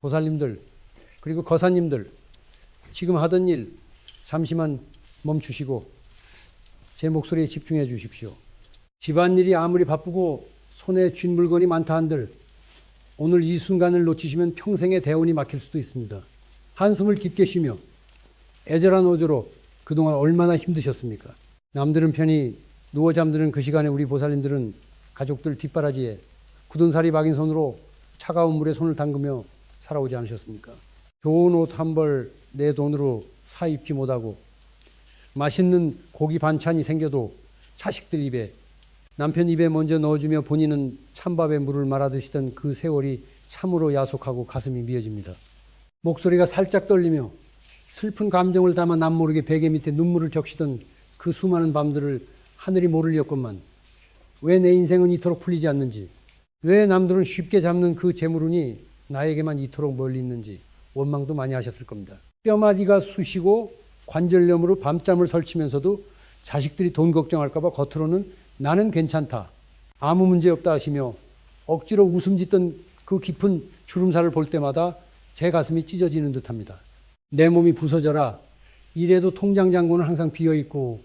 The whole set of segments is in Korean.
보살님들 그리고 거사님들 지금 하던 일 잠시만 멈추시고 제 목소리에 집중해 주십시오. 집안일이 아무리 바쁘고 손에 쥔 물건이 많다 한들 오늘 이 순간을 놓치시면 평생의 대운이 막힐 수도 있습니다. 한숨을 깊게 쉬며 애절한 어조로 그동안 얼마나 힘드셨습니까? 남들은 편히 누워 잠드는 그 시간에 우리 보살님들은 가족들 뒷바라지에 굳은 살이 박인 손으로 차가운 물에 손을 담그며 살아오지 않으셨습니까? 좋은 옷 한 벌 내 돈으로 사 입지 못하고 맛있는 고기 반찬이 생겨도 자식들 입에 남편 입에 먼저 넣어주며 본인은 찬밥에 물을 말아 드시던 그 세월이 참으로 야속하고 가슴이 미어집니다. 목소리가 살짝 떨리며 슬픈 감정을 담아 남모르게 베개 밑에 눈물을 적시던 그 수많은 밤들을 하늘이 모르렸건만 왜 내 인생은 이토록 풀리지 않는지, 왜 남들은 쉽게 잡는 그 재물운이 나에게만 이토록 멀리 있는지 원망도 많이 하셨을 겁니다. 뼈마디가 쑤시고 관절염으로 밤잠을 설치면서도 자식들이 돈 걱정할까 봐 겉으로는 나는 괜찮다, 아무 문제 없다 하시며 억지로 웃음 짓던 그 깊은 주름살을 볼 때마다 제 가슴이 찢어지는 듯합니다. 내 몸이 부서져라 이래도 통장 잔고는 항상 비어있고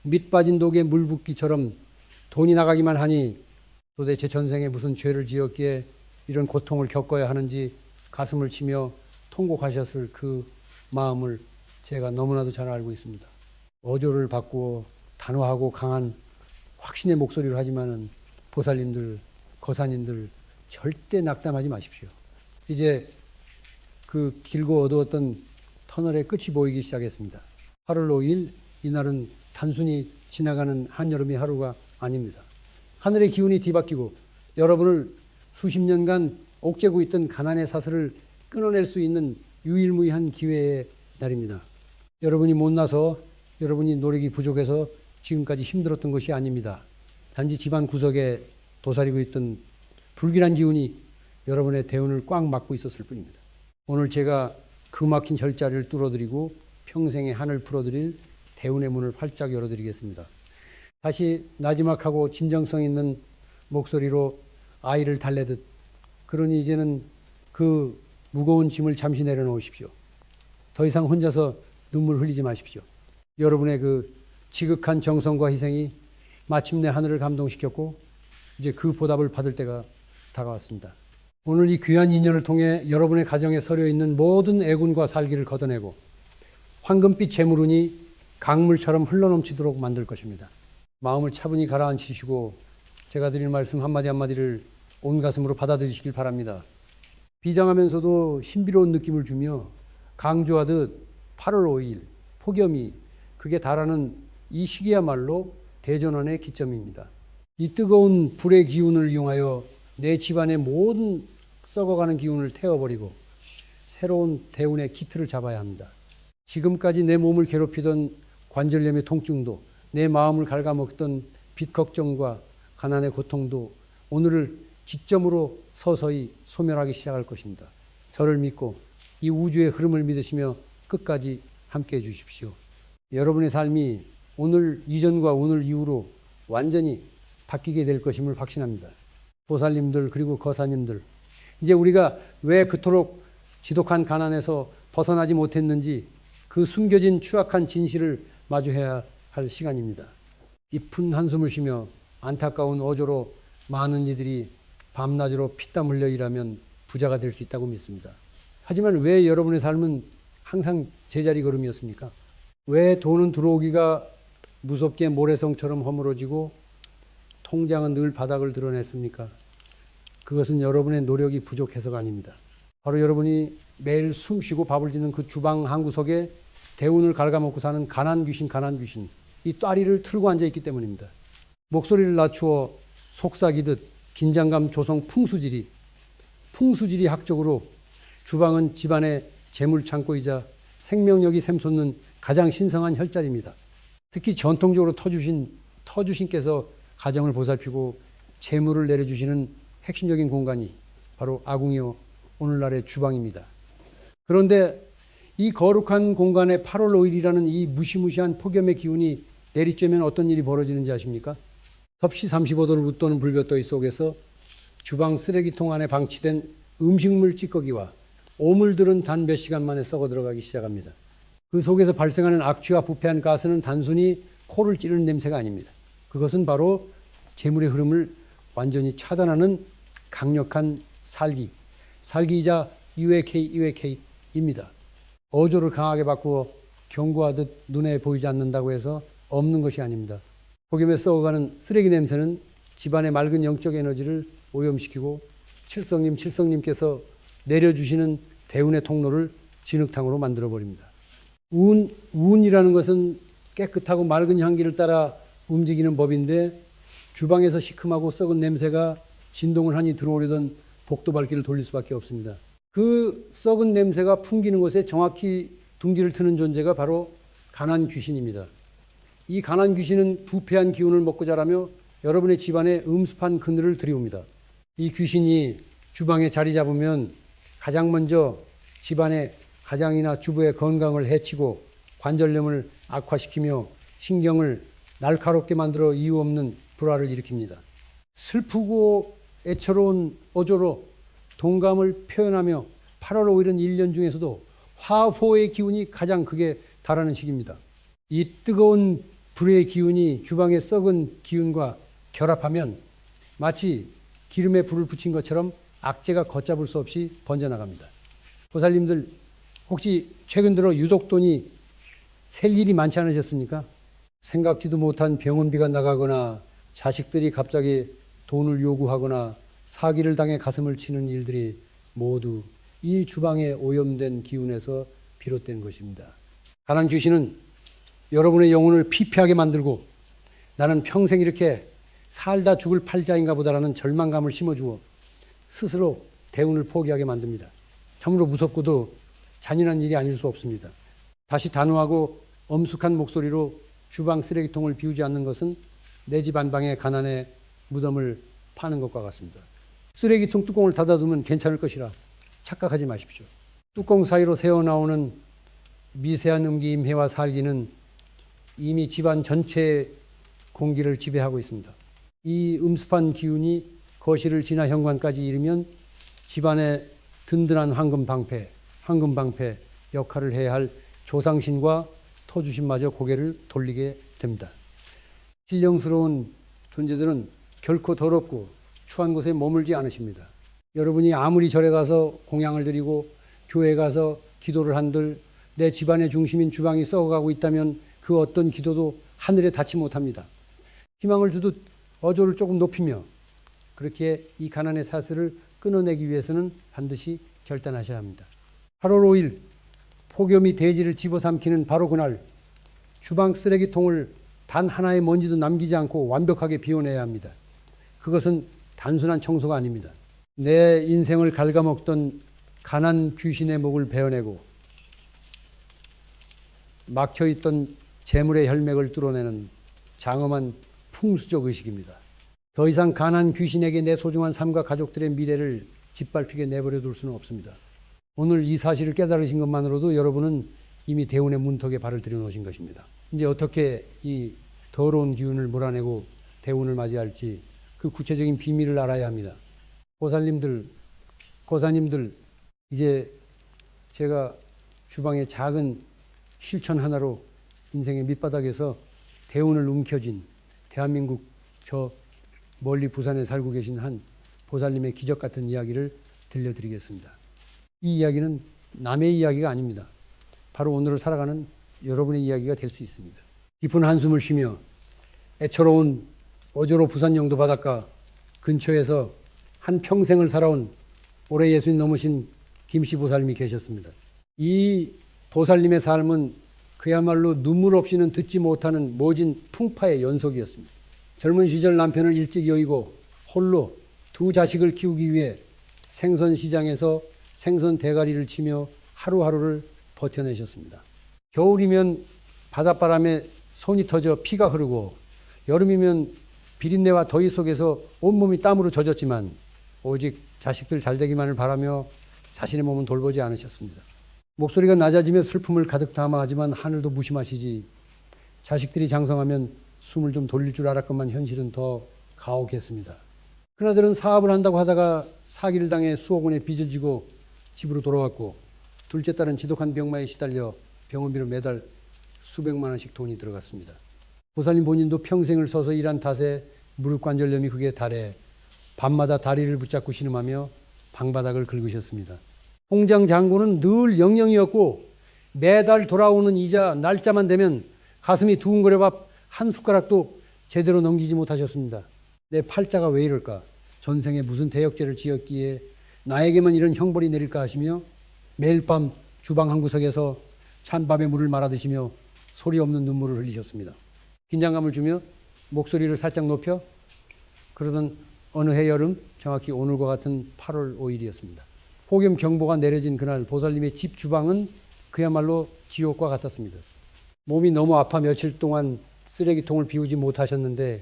밑 빠진 독에 물 붓기처럼 돈이 나가기만 하니 도대체 전생에 무슨 죄를 지었기에 이런 고통을 겪어야 하는지 가슴을 치며 통곡하셨을 그 마음을 제가 너무나도 잘 알고 있습니다. 어조를 바꾸어 단호하고 강한 확신의 목소리로 하지만은 보살님들, 거사님들 절대 낙담하지 마십시오. 이제 그 길고 어두웠던 터널의 끝이 보이기 시작했습니다. 8월 5일 이날은 단순히 지나가는 한여름의 하루가 아닙니다. 하늘의 기운이 뒤바뀌고 여러분을 수십 년간 옥죄고 있던 가난의 사슬을 끊어낼 수 있는 유일무이한 기회의 날입니다. 여러분이 못나서 여러분이 노력이 부족해서 지금까지 힘들었던 것이 아닙니다. 단지 집안 구석에 도사리고 있던 불길한 기운이 여러분의 대운을 꽉 막고 있었을 뿐입니다. 오늘 제가 그 막힌 혈자리를 뚫어드리고 평생의 한을 풀어드릴 대운의 문을 활짝 열어드리겠습니다. 다시 나지막하고 진정성 있는 목소리로 아이를 달래듯, 그러니 이제는 그 무거운 짐을 잠시 내려놓으십시오. 더 이상 혼자서 눈물 흘리지 마십시오. 여러분의 그 지극한 정성과 희생이 마침내 하늘을 감동시켰고 이제 그 보답을 받을 때가 다가왔습니다. 오늘 이 귀한 인연을 통해 여러분의 가정에 서려 있는 모든 애군과 살기를 걷어내고 황금빛 재물운이 강물처럼 흘러넘치도록 만들 것입니다. 마음을 차분히 가라앉히시고 제가 드릴 말씀 한마디 한마디를 온 가슴으로 받아들이시길 바랍니다. 비장하면서도 신비로운 느낌을 주며 강조하듯 8월 5일 폭염이 극에 달하는 이 시기야말로 대전환의 기점입니다. 이 뜨거운 불의 기운을 이용하여 내 집안의 모든 썩어가는 기운을 태워버리고 새로운 대운의 기틀을 잡아야 합니다. 지금까지 내 몸을 괴롭히던 관절염의 통증도, 내 마음을 갉아먹던 빚 걱정과 가난의 고통도 오늘을 기점으로 서서히 소멸하기 시작할 것입니다. 저를 믿고 이 우주의 흐름을 믿으시며 끝까지 함께해 주십시오. 여러분의 삶이 오늘 이전과 오늘 이후로 완전히 바뀌게 될 것임을 확신합니다. 보살님들 그리고 거사님들, 이제 우리가 왜 그토록 지독한 가난에서 벗어나지 못했는지 그 숨겨진 추악한 진실을 마주해야 할 시간입니다. 깊은 한숨을 쉬며 안타까운 어조로 많은 이들이 밤낮으로 피땀 흘려 일하면 부자가 될 수 있다고 믿습니다. 하지만 왜 여러분의 삶은 항상 제자리 걸음이었습니까? 왜 돈은 들어오기가 무섭게 모래성처럼 허물어지고 통장은 늘 바닥을 드러냈습니까? 그것은 여러분의 노력이 부족해서가 아닙니다. 바로 여러분이 매일 숨쉬고 밥을 짓는 그 주방 한 구석에 대운을 갉아먹고 사는 가난 귀신, 이 따리를 틀고 앉아있기 때문입니다. 목소리를 낮추어 속삭이듯 긴장감 조성 풍수지리 학적으로 주방은 집안의 재물창고이자 생명력이 샘솟는 가장 신성한 혈자리입니다. 특히 전통적으로 터주신께서 가정을 보살피고 재물을 내려주시는 핵심적인 공간이 바로 아궁이요 오늘날의 주방입니다. 그런데 이 거룩한 공간에 8월 5일이라는 이 무시무시한 폭염의 기운이 내리쬐면 어떤 일이 벌어지는지 아십니까? 섭씨 35도를 웃도는 불볕더위 속에서 주방 쓰레기통 안에 방치된 음식물 찌꺼기와 오물들은 단 몇 시간 만에 썩어 들어가기 시작합니다. 그 속에서 발생하는 악취와 부패한 가스는 단순히 코를 찌르는 냄새가 아닙니다. 그것은 바로 재물의 흐름을 완전히 차단하는 강력한 살기이자 UAK입니다. 어조를 강하게 바꾸어 경고하듯 눈에 보이지 않는다고 해서 없는 것이 아닙니다. 폭염에 썩어가는 쓰레기 냄새는 집안의 맑은 영적 에너지를 오염시키고 칠성님께서 내려주시는 대운의 통로를 진흙탕으로 만들어버립니다. 운이라는 것은 깨끗하고 맑은 향기를 따라 움직이는 법인데 주방에서 시큼하고 썩은 냄새가 진동을 하니 들어오려던 복도 발길을 돌릴 수밖에 없습니다. 그 썩은 냄새가 풍기는 곳에 정확히 둥지를 트는 존재가 바로 가난 귀신입니다. 이 가난 귀신은 부패한 기운을 먹고 자라며 여러분의 집안에 음습한 그늘을 들이옵니다. 이 귀신이 주방에 자리 잡으면 가장 먼저 집안의 가장이나 주부의 건강을 해치고 관절염을 악화시키며 신경을 날카롭게 만들어 이유 없는 불화를 일으킵니다. 슬프고 애처로운 어조로 동감을 표현하며 8월 5일은 1년 중에서도 화포의 기운이 가장 극에 달하는 시기입니다. 이 뜨거운 불의 기운이 주방의 썩은 기운과 결합하면 마치 기름에 불을 붙인 것처럼 악재가 걷잡을 수 없이 번져나갑니다. 보살님들 혹시 최근 들어 유독 돈이 셀 일이 많지 않으셨습니까? 생각지도 못한 병원비가 나가거나 자식들이 갑자기 돈을 요구하거나 사기를 당해 가슴을 치는 일들이 모두 이 주방에 오염된 기운에서 비롯된 것입니다. 가난 귀신은 여러분의 영혼을 피폐하게 만들고 나는 평생 이렇게 살다 죽을 팔자인가 보다라는 절망감을 심어주어 스스로 대운을 포기하게 만듭니다. 참으로 무섭고도 잔인한 일이 아닐 수 없습니다. 다시 단호하고 엄숙한 목소리로 주방 쓰레기통을 비우지 않는 것은 내 집 안방에 가난의 무덤을 파는 것과 같습니다. 쓰레기통 뚜껑을 닫아두면 괜찮을 것이라 착각하지 마십시오. 뚜껑 사이로 새어나오는 미세한 음기 임해와 살기는 이미 집안 전체의 공기를 지배하고 있습니다. 이 음습한 기운이 거실을 지나 현관까지 이르면 집안의 든든한 황금방패 역할을 해야 할 조상신과 터주신마저 고개를 돌리게 됩니다. 신령스러운 존재들은 결코 더럽고 추한 곳에 머물지 않으십니다. 여러분이 아무리 절에 가서 공양을 드리고 교회에 가서 기도를 한들 내 집안의 중심인 주방이 썩어가고 있다면 그 어떤 기도도 하늘에 닿지 못합니다. 희망을 주듯 어조를 조금 높이며 그렇게 이 가난의 사슬을 끊어내기 위해서는 반드시 결단하셔야 합니다. 8월 5일 폭염이 대지를 집어삼키는 바로 그날 주방 쓰레기통을 단 하나의 먼지도 남기지 않고 완벽하게 비워내야 합니다. 그것은 단순한 청소가 아닙니다. 내 인생을 갉아먹던 가난 귀신의 목을 베어내고 막혀있던 재물의 혈맥을 뚫어내는 장엄한 풍수적 의식입니다. 더 이상 가난 귀신에게 내 소중한 삶과 가족들의 미래를 짓밟히게 내버려 둘 수는 없습니다. 오늘 이 사실을 깨달으신 것만으로도 여러분은 이미 대운의 문턱에 발을 들여놓으신 것입니다. 이제 어떻게 이 더러운 기운을 몰아내고 대운을 맞이할지 그 구체적인 비밀을 알아야 합니다. 보살님들, 고사님들, 이제 제가 주방의 작은 실천 하나로 인생의 밑바닥에서 대운을 움켜쥔 대한민국 저 멀리 부산에 살고 계신 한 보살님의 기적 같은 이야기를 들려드리겠습니다. 이 이야기는 남의 이야기가 아닙니다. 바로 오늘을 살아가는 여러분의 이야기가 될 수 있습니다. 깊은 한숨을 쉬며 애처로운 어조로 부산 영도 바닷가 근처에서 한 평생을 살아온 올해 예수님 넘으신 김씨 보살님이 계셨습니다. 이 보살님의 삶은 그야말로 눈물 없이는 듣지 못하는 모진 풍파의 연속이었습니다. 젊은 시절 남편을 일찍 여의고 홀로 두 자식을 키우기 위해 생선시장에서 생선 대가리를 치며 하루하루를 버텨내셨습니다. 겨울이면 바닷바람에 손이 터져 피가 흐르고 여름이면 비린내와 더위 속에서 온몸이 땀으로 젖었지만 오직 자식들 잘되기만을 바라며 자신의 몸은 돌보지 않으셨습니다. 목소리가 낮아지며 슬픔을 가득 담아 하지만 하늘도 무심하시지 자식들이 장성하면 숨을 좀 돌릴 줄 알았건만 현실은 더 가혹했습니다. 그나들은 사업을 한다고 하다가 사기를 당해 수억 원의 빚을 지고 집으로 돌아왔고 둘째 딸은 지독한 병마에 시달려 병원비로 매달 수백만 원씩 돈이 들어갔습니다. 보살님 본인도 평생을 서서 일한 탓에 무릎 관절염이 극에 달해 밤마다 다리를 붙잡고 신음하며 방바닥을 긁으셨습니다. 홍장 장군은 늘 영영이었고 매달 돌아오는 이자 날짜만 되면 가슴이 두근거려 밥 한 숟가락도 제대로 넘기지 못하셨습니다. 내 팔자가 왜 이럴까? 전생에 무슨 대역죄를 지었기에 나에게만 이런 형벌이 내릴까 하시며 매일 밤 주방 한 구석에서 찬밥에 물을 말아 드시며 소리 없는 눈물을 흘리셨습니다. 긴장감을 주며 목소리를 살짝 높여 그러던 어느 해 여름, 정확히 오늘과 같은 8월 5일이었습니다. 폭염 경보가 내려진 그날 보살님의 집 주방은 그야말로 지옥과 같았습니다. 몸이 너무 아파 며칠 동안 쓰레기통을 비우지 못하셨는데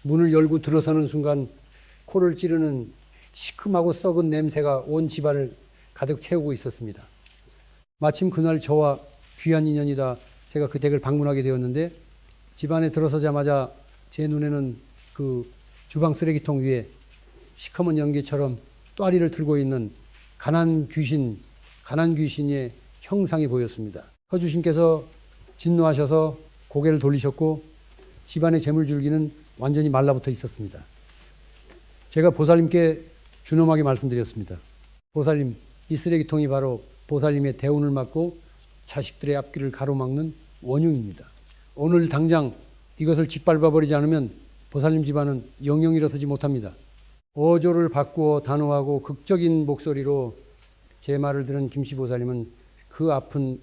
문을 열고 들어서는 순간 코를 찌르는 시큼하고 썩은 냄새가 온 집안을 가득 채우고 있었습니다. 마침 그날 저와 귀한 인연이다 제가 그 댁을 방문하게 되었는데 집안에 들어서자마자 제 눈에는 그 주방 쓰레기통 위에 시커먼 연기처럼 또아리를 들고 있는 가난 귀신의 형상이 보였습니다. 허주신께서 진노하셔서 고개를 돌리셨고 집안의 재물줄기는 완전히 말라붙어 있었습니다. 제가 보살님께 준엄하게 말씀드렸습니다. 보살님, 이 쓰레기통이 바로 보살님의 대운을 막고 자식들의 앞길을 가로막는 원흉입니다. 오늘 당장 이것을 짓밟아버리지 않으면 보살님 집안은 영영 일어서지 못합니다. 어조를 바꾸어 단호하고 극적인 목소리로 제 말을 들은 김씨 보살님은 그 아픈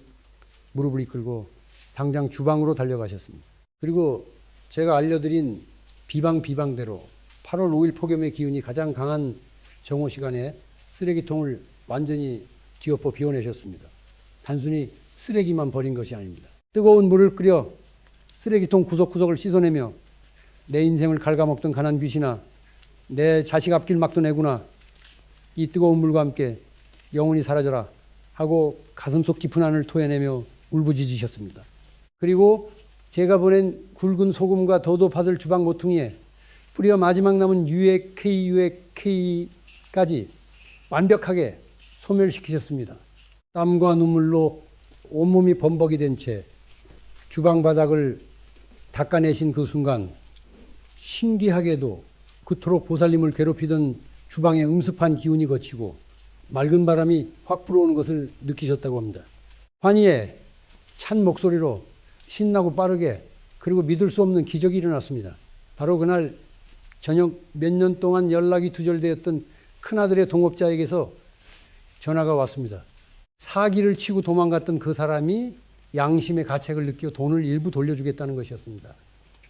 무릎을 이끌고 당장 주방으로 달려가셨습니다. 그리고 제가 알려드린 비방대로 8월 5일 폭염의 기운이 가장 강한 정오 시간에 쓰레기통을 완전히 뒤엎어 비워내셨습니다. 단순히 쓰레기만 버린 것이 아닙니다. 뜨거운 물을 끓여 쓰레기통 구석구석을 씻어내며 내 인생을 갉아먹던 가난 귀신아, 내 자식 앞길 막던 애구나, 이 뜨거운 물과 함께 영원히 사라져라 하고 가슴속 깊은 한을 토해내며 울부짖으셨습니다. 그리고 제가 보낸 굵은 소금과 더도 받을 주방 모퉁이에 뿌려 마지막 남은 UAK까지 완벽하게 소멸시키셨습니다. 땀과 눈물로 온몸이 범벅이 된 채 주방 바닥을 닦아내신 그 순간 신기하게도 그토록 보살님을 괴롭히던 주방의 음습한 기운이 거치고 맑은 바람이 확 불어오는 것을 느끼셨다고 합니다. 환희에 찬 목소리로 신나고 빠르게 그리고 믿을 수 없는 기적이 일어났습니다. 바로 그날 저녁 몇 년 동안 연락이 두절되었던 큰아들의 동업자에게서 전화가 왔습니다. 사기를 치고 도망갔던 그 사람이 양심의 가책을 느끼어 돈을 일부 돌려주겠다는 것이었습니다.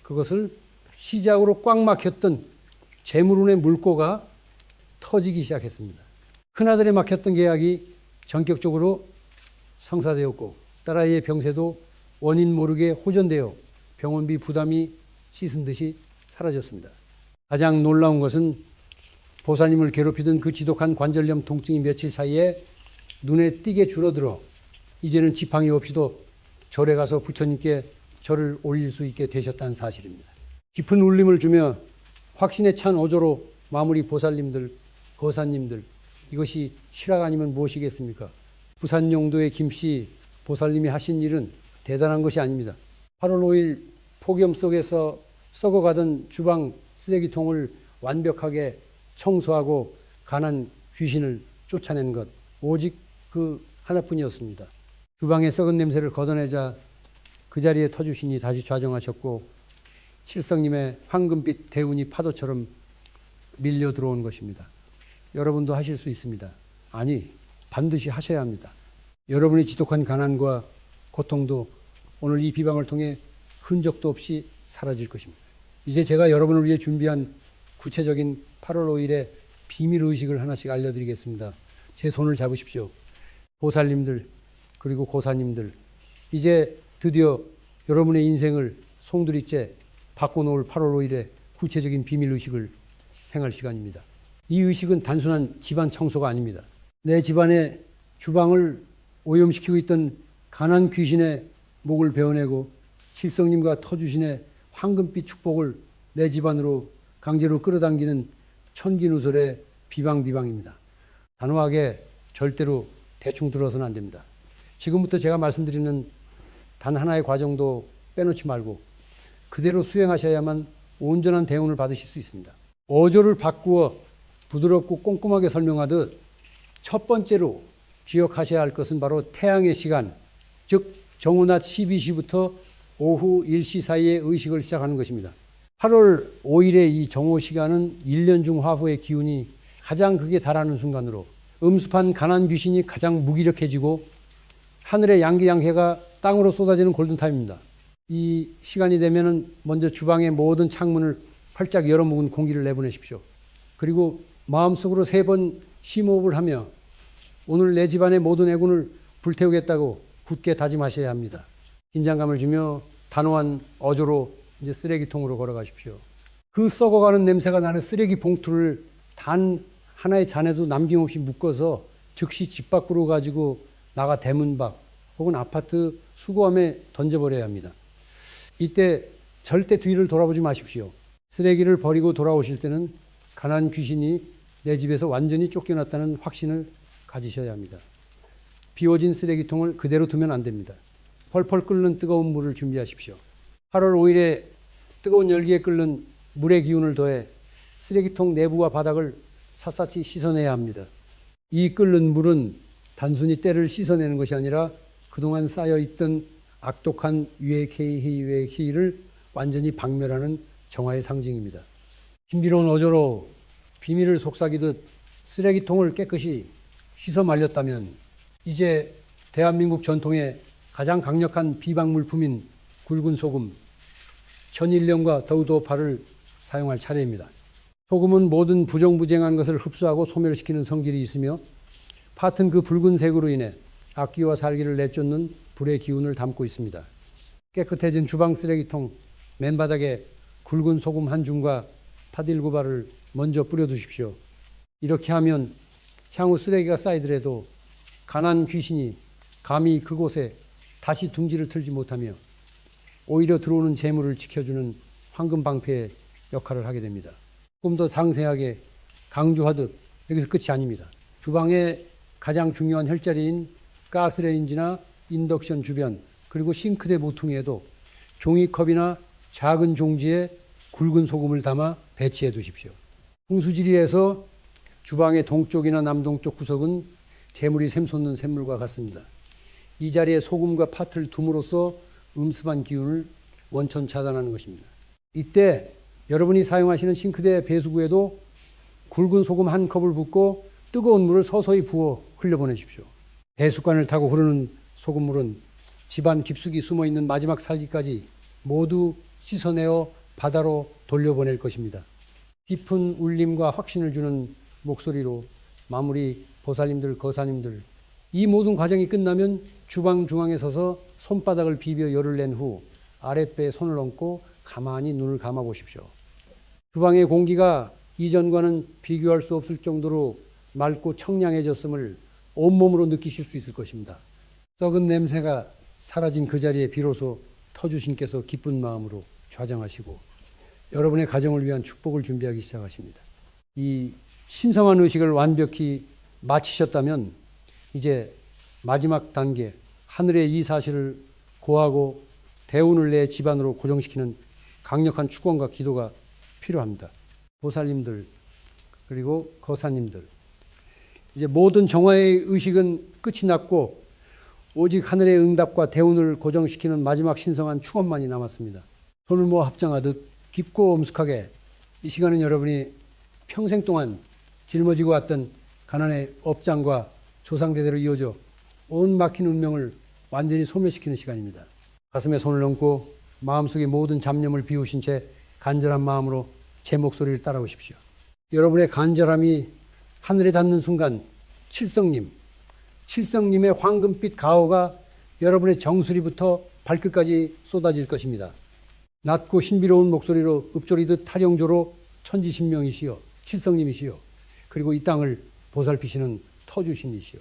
그것을 시작으로 꽉 막혔던 재물운의 물꼬가 터지기 시작했습니다. 큰아들에 막혔던 계약이 전격적으로 성사되었고 딸아이의 병세도 원인 모르게 호전되어 병원비 부담이 씻은 듯이 사라졌습니다. 가장 놀라운 것은 보살님을 괴롭히던 그 지독한 관절염 통증이 며칠 사이에 눈에 띄게 줄어들어 이제는 지팡이 없이도 절에 가서 부처님께 절을 올릴 수 있게 되셨다는 사실입니다. 깊은 울림을 주며 확신에 찬 어조로 마무리 보살님들, 거사님들, 이것이 실화가 아니면 무엇이겠습니까? 부산 용도의 김씨 보살님이 하신 일은 대단한 것이 아닙니다. 8월 5일 폭염 속에서 썩어가던 주방 쓰레기통을 완벽하게 청소하고 가난 귀신을 쫓아낸 것, 오직 그 하나뿐이었습니다. 주방의 썩은 냄새를 걷어내자 그 자리에 터주신이 다시 좌정하셨고 칠성님의 황금빛 대운이 파도처럼 밀려 들어온 것입니다. 여러분도 하실 수 있습니다. 아니, 반드시 하셔야 합니다. 여러분의 지독한 가난과 고통도 오늘 이 비방을 통해 흔적도 없이 사라질 것입니다. 이제 제가 여러분을 위해 준비한 구체적인 8월 5일의 비밀 의식을 하나씩 알려드리겠습니다. 제 손을 잡으십시오. 보살님들 그리고 고사님들, 이제 드디어 여러분의 인생을 송두리째 바꿔놓을 8월 5일의 구체적인 비밀 의식을 행할 시간입니다. 이 의식은 단순한 집안 청소가 아닙니다. 내 집안의 주방을 오염시키고 있던 가난 귀신의 목을 베어내고 칠성님과 터주신의 황금빛 축복을 내 집안으로 강제로 끌어당기는 천기누설의 비방입니다. 단호하게 절대로 대충 들어서는 안 됩니다. 지금부터 제가 말씀드리는 단 하나의 과정도 빼놓지 말고 그대로 수행하셔야만 온전한 대운을 받으실 수 있습니다. 어조를 바꾸어 부드럽고 꼼꼼하게 설명하듯 첫 번째로 기억하셔야 할 것은 바로 태양의 시간, 즉 정오 낮 12시부터 오후 1시 사이에 의식을 시작하는 것입니다. 8월 5일의 이 정오 시간은 1년 중 화후의 기운이 가장 극에 달하는 순간으로 음습한 가난 귀신이 가장 무기력해지고 하늘의 양기양해가 땅으로 쏟아지는 골든타임입니다. 이 시간이 되면은 먼저 주방의 모든 창문을 활짝 열어묵은 공기를 내보내십시오. 그리고 마음속으로 3번 심호흡을 하며 오늘 내 집안의 모든 애군을 불태우겠다고 굳게 다짐하셔야 합니다. 긴장감을 주며 단호한 어조로 이제 쓰레기통으로 걸어가십시오. 그 썩어가는 냄새가 나는 쓰레기 봉투를 단 하나의 잔에도 남김없이 묶어서 즉시 집 밖으로 가지고 나가 대문 밖 혹은 아파트 수거함에 던져버려야 합니다. 이때 절대 뒤를 돌아보지 마십시오. 쓰레기를 버리고 돌아오실 때는 가난 귀신이 내 집에서 완전히 쫓겨났다는 확신을 가지셔야 합니다. 비워진 쓰레기통을 그대로 두면 안 됩니다. 펄펄 끓는 뜨거운 물을 준비하십시오. 8월 5일에 뜨거운 열기에 끓는 물의 기운을 더해 쓰레기통 내부와 바닥을 샅샅이 씻어내야 합니다. 이 끓는 물은 단순히 때를 씻어내는 것이 아니라 그동안 쌓여있던 악독한 유해케이를 완전히 박멸하는 정화의 상징입니다. 신비로운 어조로 비밀을 속삭이듯 쓰레기통을 깨끗이 씻어 말렸다면 이제 대한민국 전통의 가장 강력한 비방물품인 굵은 소금, 천일염과 더우도파를 사용할 차례입니다. 소금은 모든 부정부쟁한 것을 흡수하고 소멸시키는 성질이 있으며 팥은 그 붉은색으로 인해 악기와 살기를 내쫓는 불의 기운을 담고 있습니다. 깨끗해진 주방 쓰레기통 맨바닥에 굵은 소금 한 줌과 팥 7알을 먼저 뿌려두십시오. 이렇게 하면 향후 쓰레기가 쌓이더라도 가난 귀신이 감히 그곳에 다시 둥지를 틀지 못하며 오히려 들어오는 재물을 지켜주는 황금방패의 역할을 하게 됩니다. 조금 더 상세하게 강조하듯 여기서 끝이 아닙니다. 주방의 가장 중요한 혈자리인 가스레인지나 인덕션 주변 그리고 싱크대 모퉁이에도 종이컵이나 작은 종지에 굵은 소금을 담아 배치해 두십시오. 풍수지리에서 주방의 동쪽이나 남동쪽 구석은 재물이 샘솟는 샘물과 같습니다. 이 자리에 소금과 팥을 둠으로써 음습한 기운을 원천 차단하는 것입니다. 이때 여러분이 사용하시는 싱크대 배수구에도 굵은 소금 한 컵을 붓고 뜨거운 물을 서서히 부어 흘려보내십시오. 배수관을 타고 흐르는 소금물은 집안 깊숙이 숨어있는 마지막 살기까지 모두 씻어내어 바다로 돌려보낼 것입니다. 깊은 울림과 확신을 주는 목소리로 마무리 보살님들, 거사님들, 이 모든 과정이 끝나면 주방 중앙에 서서 손바닥을 비벼 열을 낸 후 아랫배에 손을 얹고 가만히 눈을 감아 보십시오. 주방의 공기가 이전과는 비교할 수 없을 정도로 맑고 청량해졌음을 온몸으로 느끼실 수 있을 것입니다. 썩은 냄새가 사라진 그 자리에 비로소 터주신께서 기쁜 마음으로 좌정하시고 여러분의 가정을 위한 축복을 준비하기 시작하십니다. 이 신성한 의식을 완벽히 마치셨다면 이제 마지막 단계 하늘의 이 사실을 고하고 대운을 내 집안으로 고정시키는 강력한 축원과 기도가 필요합니다. 보살님들 그리고 거사님들 이제 모든 정화의 의식은 끝이 났고 오직 하늘의 응답과 대운을 고정시키는 마지막 신성한 축원만이 남았습니다. 손을 모아 합장하듯 깊고 엄숙하게 이 시간은 여러분이 평생 동안 짊어지고 왔던 가난의 업장과 조상대대로 이어져 온 막힌 운명을 완전히 소멸시키는 시간입니다. 가슴에 손을 얹고 마음속의 모든 잡념을 비우신 채 간절한 마음으로 제 목소리를 따라오십시오. 여러분의 간절함이 하늘에 닿는 순간 칠성님의 황금빛 가호가 여러분의 정수리부터 발끝까지 쏟아질 것입니다. 낮고 신비로운 목소리로 읍조리듯 타령조로 천지신명이시여 칠성님이시여 그리고 이 땅을 보살피시는 터주신이시여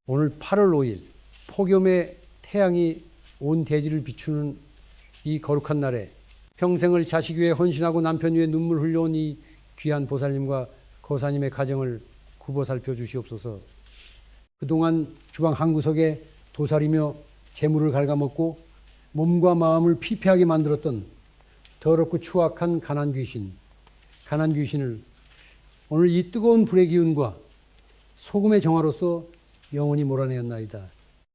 오늘 8월 5일 폭염의 태양이 온 대지를 비추는 이 거룩한 날에 평생을 자식 위에 헌신하고 남편 위에 눈물 흘려온 이 귀한 보살님과 거사님의 가정을 구보살펴 주시옵소서. 그동안 주방 한 구석에 도사리며 재물을 갉아먹고 몸과 마음을 피폐하게 만들었던 더럽고 추악한 가난 귀신을 오늘 이 뜨거운 불의 기운과 소금의 정화로서 영원히 몰아내었나이다.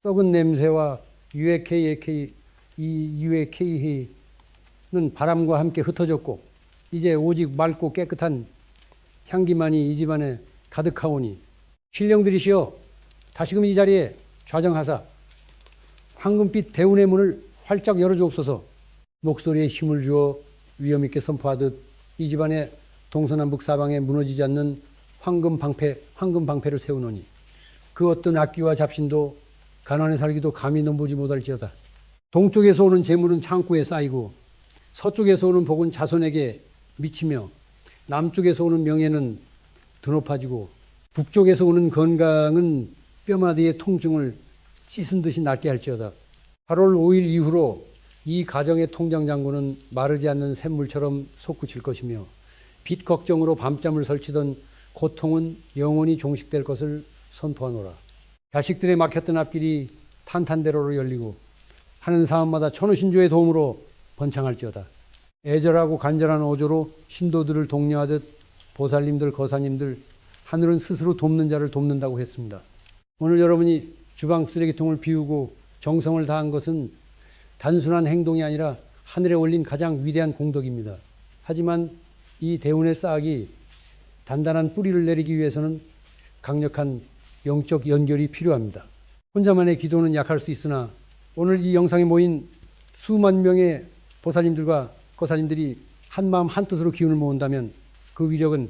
썩은 냄새와 유해케이는 바람과 함께 흩어졌고 이제 오직 맑고 깨끗한 향기만이 이 집안에 가득하오니 신령들이시여 다시금 이 자리에 좌정하사 황금빛 대운의 문을 활짝 열어주옵소서. 목소리에 힘을 주어 위엄있게 선포하듯 이 집안에 동서남북 사방에 무너지지 않는 황금 방패를 세우노니 그 어떤 악기와 잡신도 가난에 살기도 감히 넘보지 못할지어다. 동쪽에서 오는 재물은 창고에 쌓이고 서쪽에서 오는 복은 자손에게 미치며 남쪽에서 오는 명예는 드높아지고 북쪽에서 오는 건강은 뼈마디의 통증을 씻은 듯이 낫게 할지어다. 8월 5일 이후로 이 가정의 통장장고는 마르지 않는 샘물처럼 솟구칠 것이며 빚 걱정으로 밤잠을 설치던 고통은 영원히 종식될 것을 선포하노라. 자식들의 막혔던 앞길이 탄탄대로로 열리고 하는 사람마다 천우신조의 도움으로 번창할지어다. 애절하고 간절한 어조로 신도들을 독려하듯 보살님들, 거사님들, 하늘은 스스로 돕는 자를 돕는다고 했습니다. 오늘 여러분이 주방 쓰레기통을 비우고 정성을 다한 것은 단순한 행동이 아니라 하늘에 올린 가장 위대한 공덕입니다. 하지만 이 대운의 싹이 단단한 뿌리를 내리기 위해서는 강력한 영적 연결이 필요합니다. 혼자만의 기도는 약할 수 있으나 오늘 이 영상에 모인 수만 명의 보살님들과 거사님들이 한마음 한뜻으로 기운을 모은다면 그 위력은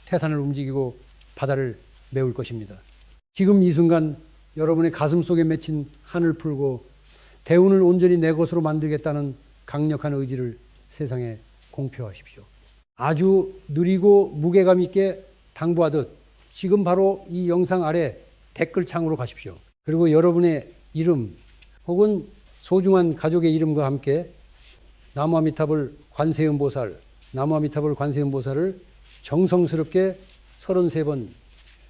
태산을 움직이고 바다를 메울 것입니다. 지금 이 순간 여러분의 가슴 속에 맺힌 한을 풀고 대운을 온전히 내 것으로 만들겠다는 강력한 의지를 세상에 공표하십시오. 아주 느리고 무게감 있게 당부하듯 지금 바로 이 영상 아래 댓글창으로 가십시오. 그리고 여러분의 이름 혹은 소중한 가족의 이름과 함께 나무아미타불 관세음보살을 정성스럽게 33번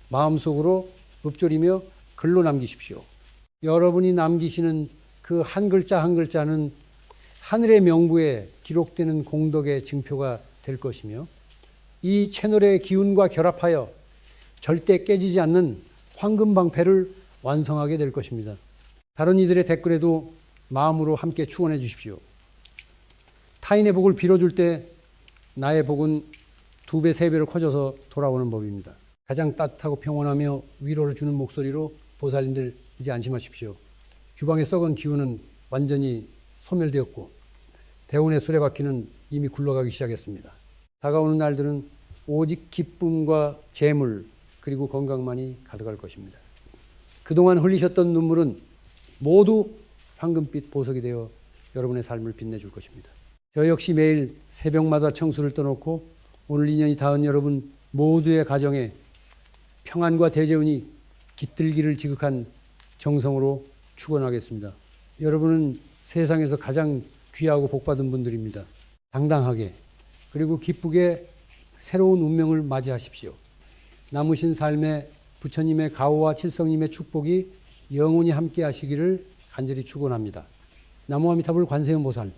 마음속으로 읊조리며 글로 남기십시오. 여러분이 남기시는 그 한 글자 한 글자는 하늘의 명부에 기록되는 공덕의 증표가 될 것이며 이 채널의 기운과 결합하여 절대 깨지지 않는 황금방패를 완성하게 될 것입니다. 다른 이들의 댓글에도 마음으로 함께 축원해 주십시오. 타인의 복을 빌어줄 때 나의 복은 2배, 3배로 커져서 돌아오는 법입니다. 가장 따뜻하고 평온하며 위로를 주는 목소리로 보살님들 이제 안심하십시오. 주방의 썩은 기운은 완전히 소멸되었고 대운의 수레바퀴는 이미 굴러가기 시작했습니다. 다가오는 날들은 오직 기쁨과 재물 그리고 건강만이 가득할 것입니다. 그동안 흘리셨던 눈물은 모두 황금빛 보석이 되어 여러분의 삶을 빛내줄 것입니다. 저 역시 매일 새벽마다 청수를 떠놓고 오늘 인연이 닿은 여러분 모두의 가정에 평안과 대재운이 깃들기를 지극한 정성으로 축원하겠습니다. 여러분은 세상에서 가장 귀하고 복받은 분들입니다. 당당하게 그리고 기쁘게 새로운 운명을 맞이하십시오. 남으신 삶에 부처님의 가호와 칠성님의 축복이 영원히 함께 하시기를 간절히 축원합니다. 나무아미타불 관세음보살